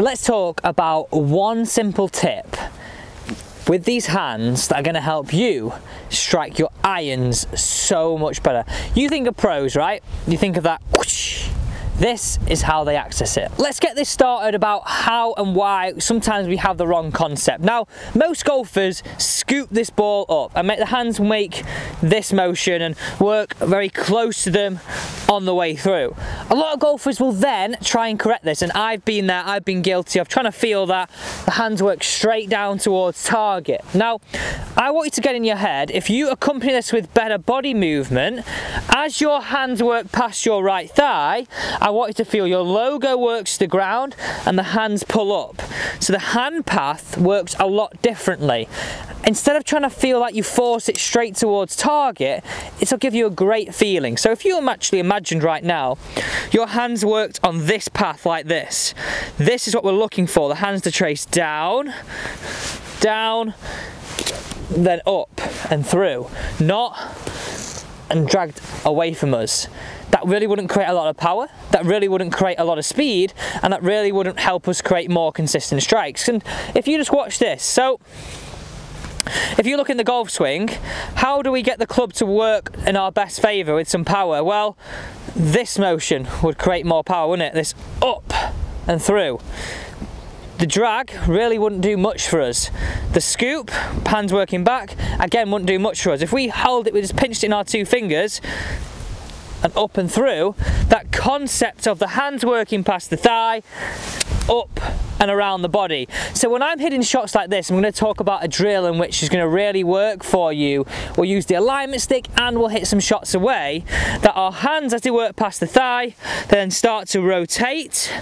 let's talk about one simple tip with these hands that are going to help you strike your irons so much better. You think of pros, right? You think of that whoosh. This is how they access it. Let's get this started about how and why sometimes we have the wrong concept. Now, most golfers scoop this ball up and make the hands make this motion and work very close to them on the way through. A lot of golfers will then try and correct this, and I've been there, I've been guilty of trying to feel that the hands work straight down towards target. Now, I want you to get in your head, if you accompany this with better body movement, as your hands work past your right thigh, I want you to feel your logo works to the ground and the hands pull up. So the hand path works a lot differently. Instead of trying to feel like you force it straight towards target, it'll give you a great feeling. So if you actually imagined right now, your hands worked on this path like this. This is what we're looking for, the hands to trace down, down, then up and through, not and dragged away from us. That really wouldn't create a lot of power, that really wouldn't create a lot of speed, and that really wouldn't help us create more consistent strikes. And if you just watch this, so if you look in the golf swing, how do we get the club to work in our best favour with some power? Well, this motion would create more power, wouldn't it? This up and through. The drag really wouldn't do much for us. The scoop, hands working back, again wouldn't do much for us. If we held it, we just pinched it in our two fingers, and up and through, that concept of the hands working past the thigh, up and around the body. So when I'm hitting shots like this, I'm going to talk about a drill in which is going to really work for you. We'll use the alignment stick and we'll hit some shots away that our hands, as they work past the thigh, then start to rotate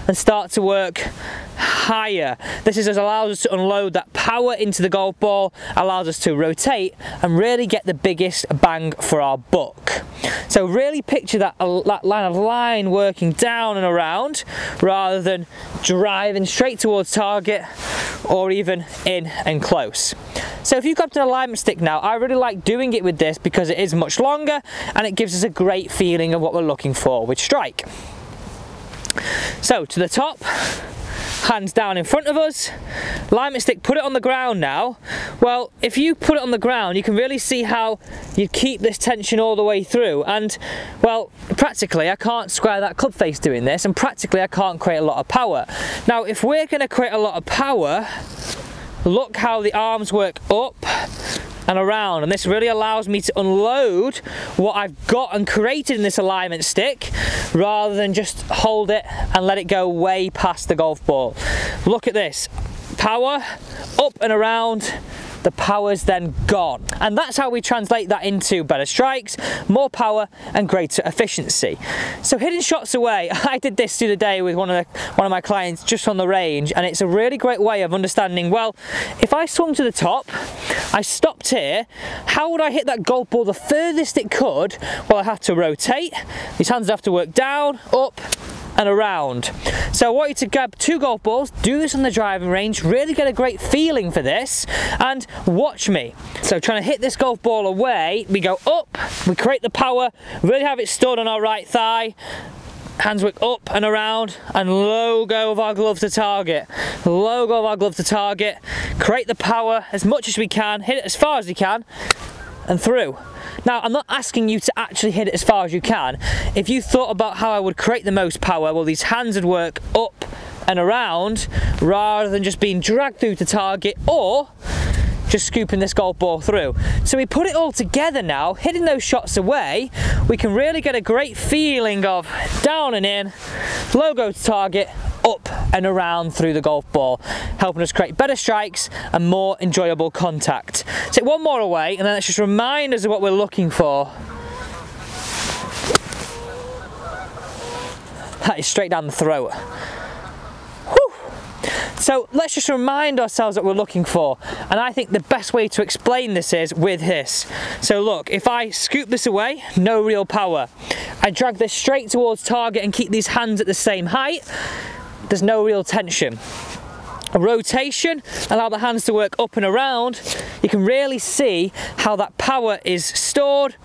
and start to work higher. This allows us to unload that power into the golf ball, allows us to rotate and really get the biggest bang for our buck. So really picture that line working down and around rather than driving straight towards target or even in and close. So if you've got an alignment stick now, I really like doing it with this because it is much longer and it gives us a great feeling of what we're looking for with strike. So to the top, hands down in front of us, alignment stick, put it on the ground now. Well, if you put it on the ground, you can really see how you keep this tension all the way through. And well, practically I can't square that club face doing this, and practically I can't create a lot of power. Now, if we're going to create a lot of power, look how the arms work up and around, and this really allows me to unload what I've got and created in this alignment stick rather than just hold it and let it go way past the golf ball. Look at this, power up and around, the power's then gone. And that's how we translate that into better strikes, more power and greater efficiency. So hitting shots away, I did this the other day with one of my clients just on the range, and it's a really great way of understanding, well, if I swung to the top, I stopped here, how would I hit that golf ball the furthest it could? Well, I have to rotate, these hands have to work down, up, and around. So I want you to grab two golf balls, do this on the driving range, really get a great feeling for this, and watch me. So trying to hit this golf ball away, we go up, we create the power, really have it stood on our right thigh, hands work up and around, and low go of our glove to target. Low go of our glove to target, create the power as much as we can, hit it as far as we can, and through. Now, I'm not asking you to actually hit it as far as you can. If you thought about how I would create the most power, well, these hands would work up and around rather than just being dragged through to target or just scooping this golf ball through. So we put it all together now, hitting those shots away, we can really get a great feeling of down and in, logo to target, up and around through the golf ball, helping us create better strikes and more enjoyable contact. Take one more away and then let's just remind us of what we're looking for. That is straight down the throat. Whew. So let's just remind ourselves what we're looking for, and I think the best way to explain this is with this. So look, if I scoop this away, no real power. I drag this straight towards target and keep these hands at the same height, there's no real tension. A rotation, allow the hands to work up and around, you can really see how that power is stored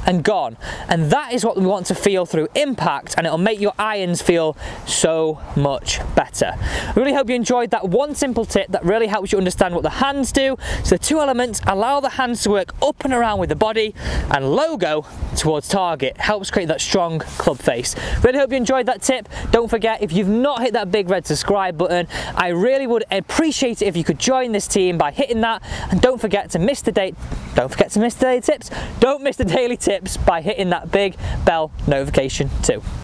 and gone. And that is what we want to feel through impact, and it'll make your irons feel so much better. I really hope you enjoyed that one simple tip that really helps you understand what the hands do. So the two elements allow the hands to work up and around with the body, and logo towards target helps create that strong club face. Really hope you enjoyed that tip. Don't forget, if you've not hit that big red subscribe button, I really would appreciate it if you could join this team by hitting that, and don't forget to miss the daily tips by hitting that big bell notification too.